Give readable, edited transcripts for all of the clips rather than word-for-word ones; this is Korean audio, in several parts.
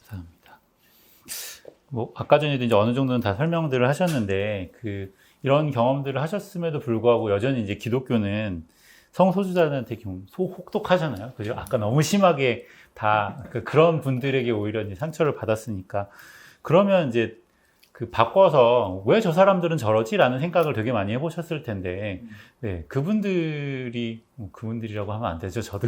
감사합니다. 뭐 아까 전에도 이제 어느 정도는 다 설명들을 하셨는데 이런 경험들을 하셨음에도 불구하고 여전히 이제 기독교는 성소수자들한테 좀 혹독하잖아요. 그죠? 아까 너무 심하게 다 그런 분들에게 오히려 이제 상처를 받았으니까 그러면 이제 바꿔서 왜 저 사람들은 저러지라는 생각을 되게 많이 해보셨을 텐데, 네, 그분들이라고 하면 안 되죠. 저도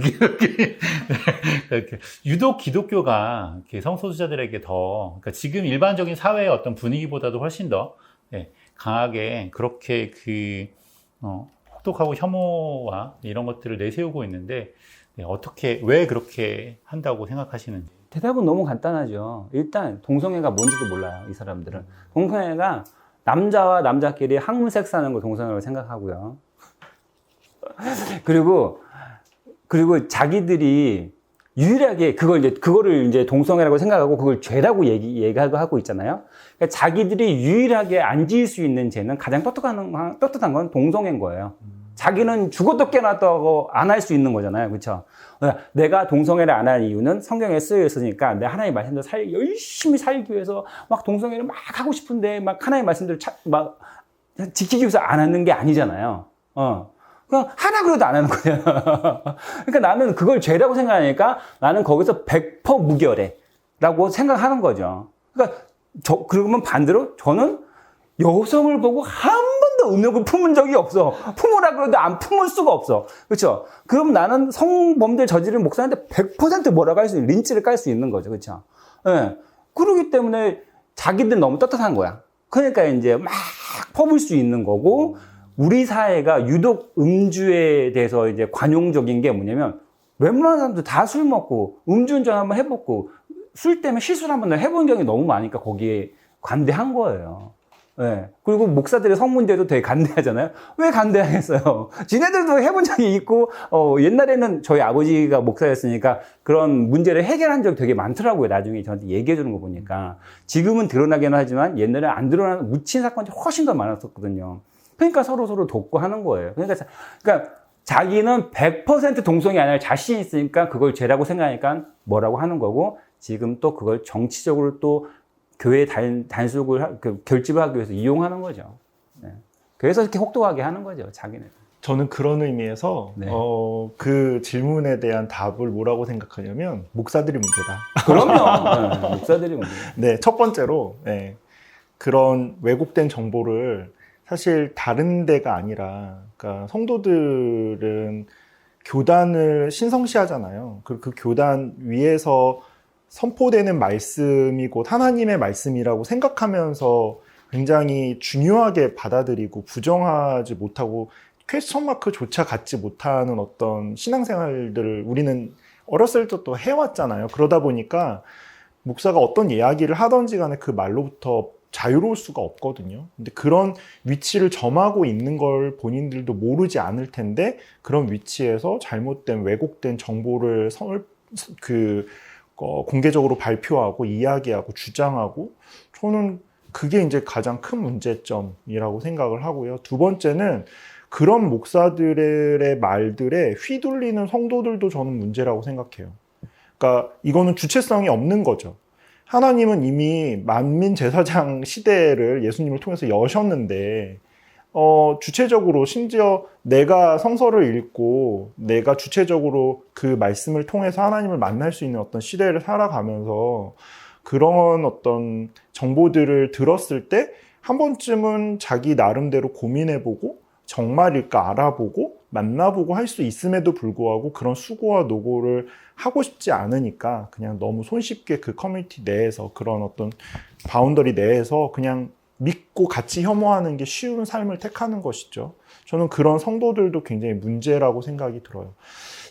유독 기독교가 이렇게 성소수자들에게 그러니까 지금 일반적인 사회의 어떤 분위기보다도 훨씬 더 네, 강하게 그렇게 혹독하고 혐오와 이런 것들을 내세우고 있는데 네, 왜 그렇게 한다고 생각하시는지. 대답은 너무 간단하죠. 일단 동성애가 뭔지도 몰라요. 이 사람들은. 동성애가 남자와 남자끼리 학문 섹스하는 걸 동성애라고 생각하고요. 그리고 자기들이 유일하게 그거를 이제 동성애라고 생각하고 그걸 죄라고 얘기하고 있잖아요. 그러니까 자기들이 유일하게 안 지을 수 있는 죄는 가장 떳떳한 건 동성애인 거예요. 자기는 죽어도 깨어났다고 안 할 수 있는 거잖아요. 그렇죠? 내가 동성애를 안 할 이유는 성경에 쓰여 있으니까 내 하나님의 말씀대로 열심히 살기 위해서 막 동성애를 막 하고 싶은데 막 하나님의 말씀대로 막 지키기 위해서 안 하는 게 아니잖아요. 그냥 하나 그래도 안 하는 거예요. 그러니까 나는 그걸 죄라고 생각하니까 나는 거기서 100% 무결해라고 생각하는 거죠. 그러니까 그러면 반대로 저는 여성을 보고 한 번도 음욕을 품은 적이 없어. 품으라 그래도 안 품을 수가 없어. 그렇죠? 그럼 나는 성범죄 저지른 목사한테 100% 뭐라고 할 수 있는, 린치를 깔 수 있는 거죠. 그렇죠? 예. 그러기 때문에 자기들 너무 떳떳한 거야. 그러니까 이제 막 퍼볼 수 있는 거고, 우리 사회가 유독 음주에 대해서 이제 관용적인 게 뭐냐면, 웬만한 사람들 다 술 먹고, 음주운전 한번 해보고, 술 때문에 실수를 한번 해본 경험이 너무 많으니까 거기에 관대한 거예요. 네. 그리고 목사들의 성문제도 되게 간대하잖아요. 왜 간대하겠어요? 지네들도 해본 적이 있고, 옛날에는 저희 아버지가 목사였으니까 그런 문제를 해결한 적이 되게 많더라고요. 나중에 저한테 얘기해 주는 거 보니까. 지금은 드러나긴 하지만 옛날에 안 드러나는 묻힌 사건이 훨씬 더 많았었거든요. 그러니까 서로 돕고 하는 거예요. 그러니까 자기는 100% 동성애 안 할 자신이 있으니까 그걸 죄라고 생각하니까 뭐라고 하는 거고, 지금 또 그걸 정치적으로 또 교회 단속을, 결집을 하기 위해서 이용하는 거죠. 네. 그래서 이렇게 혹독하게 하는 거죠, 자기는. 저는 그런 의미에서, 네. 그 질문에 대한 답을 뭐라고 생각하냐면, 목사들이 문제다. 그럼요. 네, 목사들이 문제. 네, 첫 번째로, 네, 그런 왜곡된 정보를 사실 다른 데가 아니라, 그러니까 성도들은 교단을 신성시하잖아요. 그 교단 위에서 선포되는 말씀이 곧 하나님의 말씀이라고 생각하면서 굉장히 중요하게 받아들이고 부정하지 못하고 퀘스천 마크조차 갖지 못하는 어떤 신앙생활들을 우리는 어렸을 때부터 해왔잖아요. 그러다 보니까 목사가 어떤 이야기를 하든지 간에 그 말로부터 자유로울 수가 없거든요. 근데 그런 위치를 점하고 있는 걸 본인들도 모르지 않을 텐데 그런 위치에서 잘못된 왜곡된 정보를 공개적으로 발표하고 이야기하고 주장하고, 저는 그게 이제 가장 큰 문제점이라고 생각을 하고요. 두 번째는 그런 목사들의 말들에 휘둘리는 성도들도 저는 문제라고 생각해요. 그러니까 이거는 주체성이 없는 거죠. 하나님은 이미 만민 제사장 시대를 예수님을 통해서 여셨는데 주체적으로 심지어 내가 성서를 읽고 내가 주체적으로 그 말씀을 통해서 하나님을 만날 수 있는 어떤 시대를 살아가면서 그런 어떤 정보들을 들었을 때 한 번쯤은 자기 나름대로 고민해보고 정말일까 알아보고 만나보고 할 수 있음에도 불구하고 그런 수고와 노고를 하고 싶지 않으니까 그냥 너무 손쉽게 그 커뮤니티 내에서 그런 어떤 바운더리 내에서 그냥 믿고 같이 혐오하는 게 쉬운 삶을 택하는 것이죠. 저는 그런 성도들도 굉장히 문제라고 생각이 들어요.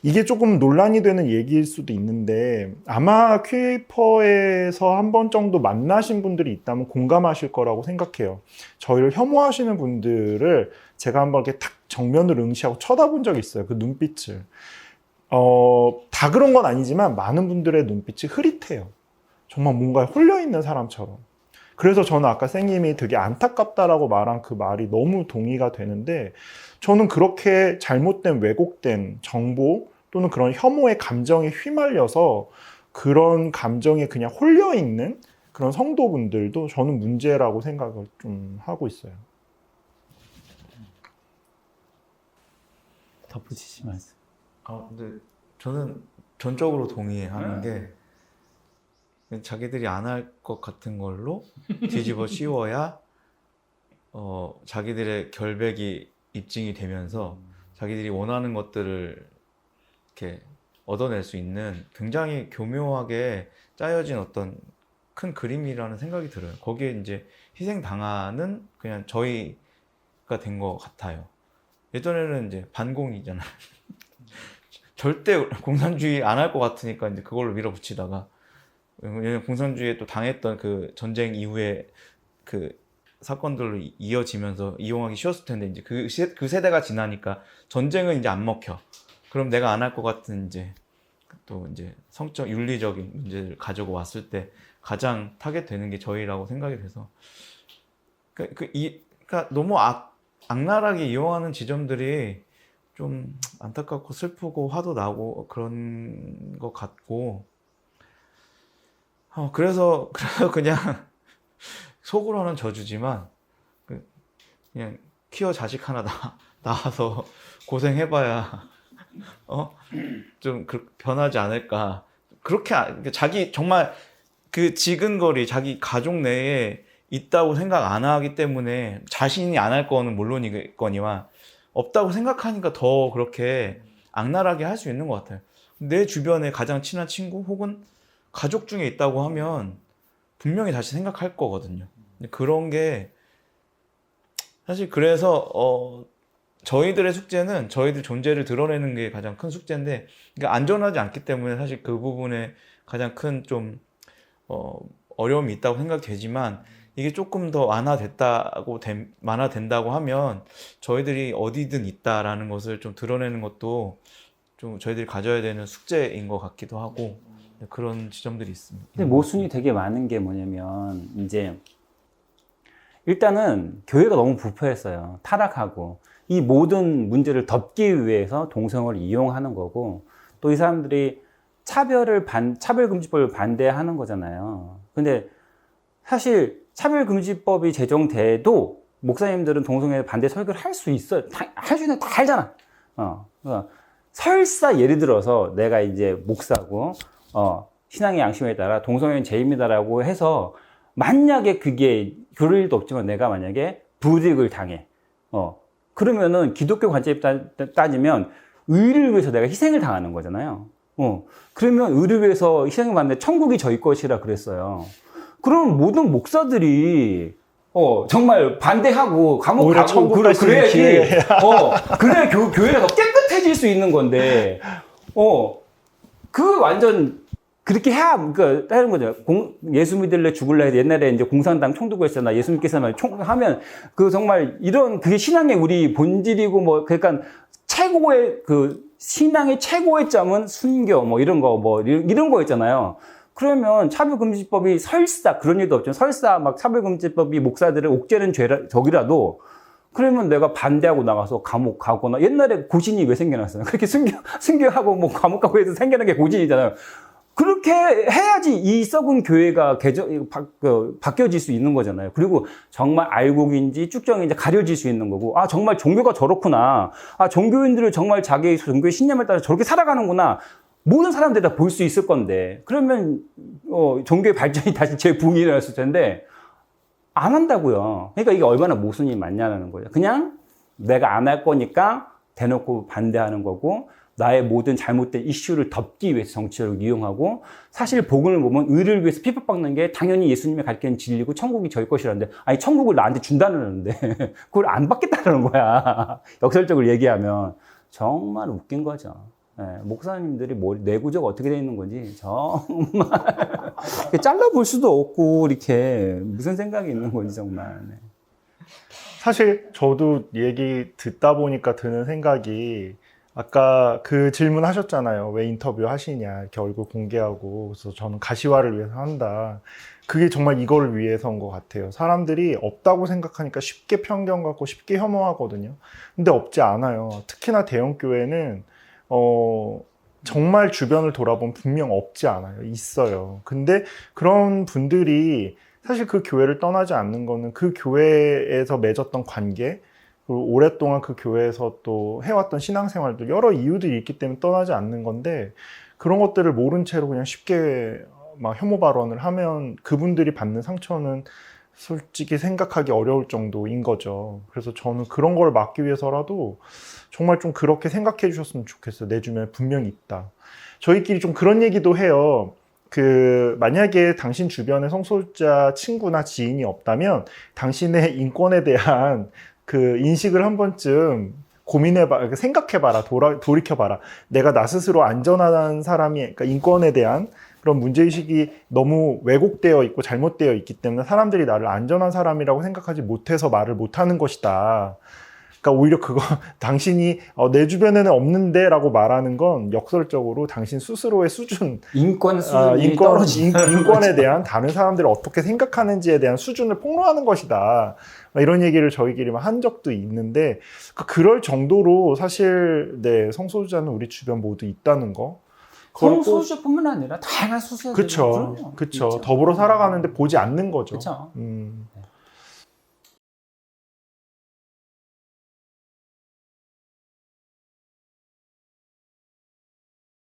이게 조금 논란이 되는 얘기일 수도 있는데 아마 퀴퍼에서 한 번 정도 만나신 분들이 있다면 공감하실 거라고 생각해요. 저희를 혐오하시는 분들을 제가 한번 이렇게 탁 정면을 응시하고 쳐다본 적이 있어요. 그 눈빛을. 다 그런 건 아니지만 많은 분들의 눈빛이 흐릿해요. 정말 뭔가 홀려있는 사람처럼. 그래서 저는 아까 쌩님이 되게 안타깝다라고 말한 그 말이 너무 동의가 되는데, 저는 그렇게 잘못된 왜곡된 정보 또는 그런 혐오의 감정에 휘말려서 그런 감정에 그냥 홀려 있는 그런 성도분들도 저는 문제라고 생각을 좀 하고 있어요. 덧붙이지 마세요. 근데 저는 전적으로 동의하는 게 자기들이 안 할 것 같은 걸로 뒤집어 씌워야 자기들의 결백이 입증이 되면서 자기들이 원하는 것들을 이렇게 얻어낼 수 있는 굉장히 교묘하게 짜여진 어떤 큰 그림이라는 생각이 들어요. 거기에 이제 희생당하는 그냥 저희가 된 것 같아요. 예전에는 이제 반공이잖아요. 절대 공산주의 안 할 것 같으니까 이제 그걸로 밀어붙이다가 왜냐면 공산주의에 또 당했던 그 전쟁 이후에 그 사건들로 이어지면서 이용하기 쉬웠을 텐데 이제 그 세대가 지나니까 전쟁은 이제 안 먹혀. 그럼 내가 안 할 것 같은 이제 또 이제 성적 윤리적인 문제를 가지고 왔을 때 가장 타겟되는 게 저희라고 생각이 돼서 그러니까 너무 악랄하게 이용하는 지점들이 좀 안타깝고 슬프고 화도 나고 그런 것 같고 그래서 그냥 속으로는 저주지만 그냥 퀴어 자식 하나 낳아서 고생해봐야 좀 변하지 않을까. 그렇게 자기 정말 그 지근거리 자기 가족 내에 있다고 생각 안 하기 때문에 자신이 안 할 거는 물론이거니와 없다고 생각하니까 더 그렇게 악랄하게 할 수 있는 것 같아요. 내 주변에 가장 친한 친구 혹은 가족 중에 있다고 하면 분명히 다시 생각할 거거든요. 그런 게 사실 그래서 저희들의 숙제는 저희들 존재를 드러내는 게 가장 큰 숙제인데 그러니까 안전하지 않기 때문에 사실 그 부분에 가장 큰 좀 어려움이 있다고 생각되지만 이게 조금 더 완화된다고 하면 저희들이 어디든 있다라는 것을 좀 드러내는 것도 좀 저희들이 가져야 되는 숙제인 것 같기도 하고 그런 지점들이 있습니다. 근데 모순이 되게 많은 게 뭐냐면 이제 일단은 교회가 너무 부패했어요. 타락하고 이 모든 문제를 덮기 위해서 동성을 이용하는 거고 또 이 사람들이 차별금지법을 반대하는 거잖아요. 근데 사실 차별금지법이 제정돼도 목사님들은 동성애 반대 설교를 할 수 있어요. 할 수 있는 다 알잖아. 그러니까 설사 예를 들어서 내가 이제 목사고 신앙의 양심에 따라 동성애는 죄입니다라고 해서 만약에 그게 그럴 일도 없지만 내가 만약에 불이익을 당해. 그러면은 기독교 관점에 따지면 의를 위해서 내가 희생을 당하는 거잖아요. 그러면 의를 위해서 희생을 받는데 천국이 저희 것이라 그랬어요. 그럼 모든 목사들이 정말 반대하고 감옥 가고 그래야지 그래야 교회가 더 깨끗해질 수 있는 건데 그 완전 그렇게 해야 그러니까 다른 거죠. 예수 믿을래 죽을래 해서 옛날에 이제 공산당 총두고 했잖아. 예수님께서만 하면 그 정말 이런 그게 신앙의 우리 본질이고 뭐 그러니까 최고의 그 신앙의 최고의 점은 순교 뭐 이런 거였잖아요. 그러면 차별금지법이 설사 그런 일도 없죠. 설사 막 차별금지법이 목사들을 옥죄는 적이라도 그러면 내가 반대하고 나가서 감옥 가거나 옛날에 고신이 왜 생겨났어요? 그렇게 순교하고 뭐 감옥 가고 해서 생겨난 게 고신이잖아요. 그렇게 해야지 이 썩은 교회가 바뀌어질 수 있는 거잖아요. 그리고 정말 알곡인지 쭉정인지 가려질 수 있는 거고, 정말 종교가 저렇구나. 종교인들을 정말 자기 종교의 신념에 따라 저렇게 살아가는구나. 모든 사람들이 다 볼 수 있을 건데, 그러면, 종교의 발전이 다시 재붕일어났을 텐데, 안 한다고요. 그러니까 이게 얼마나 모순이 많냐는 거죠. 그냥 내가 안 할 거니까 대놓고 반대하는 거고, 나의 모든 잘못된 이슈를 덮기 위해서 정치를 이용하고 사실 복음을 보면 의를 위해서 핍박받는 게 당연히 예수님의 가르치는 진리고 천국이 저희 것이라는데 아니 천국을 나한테 준다는데 그걸 안 받겠다는 거야. 역설적으로 얘기하면 정말 웃긴 거죠. 목사님들이 내구조가 어떻게 되어 있는 건지 정말 잘라볼 수도 없고 이렇게 무슨 생각이 있는 건지 정말. 사실 저도 얘기 듣다 보니까 드는 생각이 아까 그 질문 하셨잖아요. 왜 인터뷰 하시냐. 이렇게 얼굴 공개하고. 그래서 저는 가시화를 위해서 한다. 그게 정말 이걸 위해서인 것 같아요. 사람들이 없다고 생각하니까 쉽게 편견 갖고 쉽게 혐오하거든요. 근데 없지 않아요. 특히나 대형교회는, 정말 주변을 돌아보면 분명 없지 않아요. 있어요. 근데 그런 분들이 사실 그 교회를 떠나지 않는 거는 그 교회에서 맺었던 관계, 그리고 오랫동안 그 교회에서 또 해왔던 신앙생활도 여러 이유들이 있기 때문에 떠나지 않는 건데, 그런 것들을 모른 채로 그냥 쉽게 막 혐오 발언을 하면 그분들이 받는 상처는 솔직히 생각하기 어려울 정도인 거죠. 그래서 저는 그런 걸 막기 위해서라도 정말 좀 그렇게 생각해 주셨으면 좋겠어요. 내 주변에 분명히 있다. 저희끼리 좀 그런 얘기도 해요. 만약에 당신 주변에 성소수자 친구나 지인이 없다면 당신의 인권에 대한 그 인식을 한 번쯤 고민해봐, 생각해봐라, 돌이켜봐라. 내가 나 스스로 안전한 사람이, 그러니까 인권에 대한 그런 문제의식이 너무 왜곡되어 있고 잘못되어 있기 때문에 사람들이 나를 안전한 사람이라고 생각하지 못해서 말을 못하는 것이다. 그러니까 오히려 당신이 내 주변에는 없는데 라고 말하는 건 역설적으로 당신 스스로의 수준, 인권 수준이 떨어지는 인권에 대한 다른 사람들이 어떻게 생각하는지에 대한 수준을 폭로하는 것이다. 이런 얘기를 저희끼리 한 적도 있는데, 그럴 정도로 사실 네, 성소수자는 우리 주변 모두 있다는 거. 성소수자뿐만 아니라 다양한 소수자들. 그렇죠. 더불어 살아가는데 보지 않는 거죠. 그렇죠.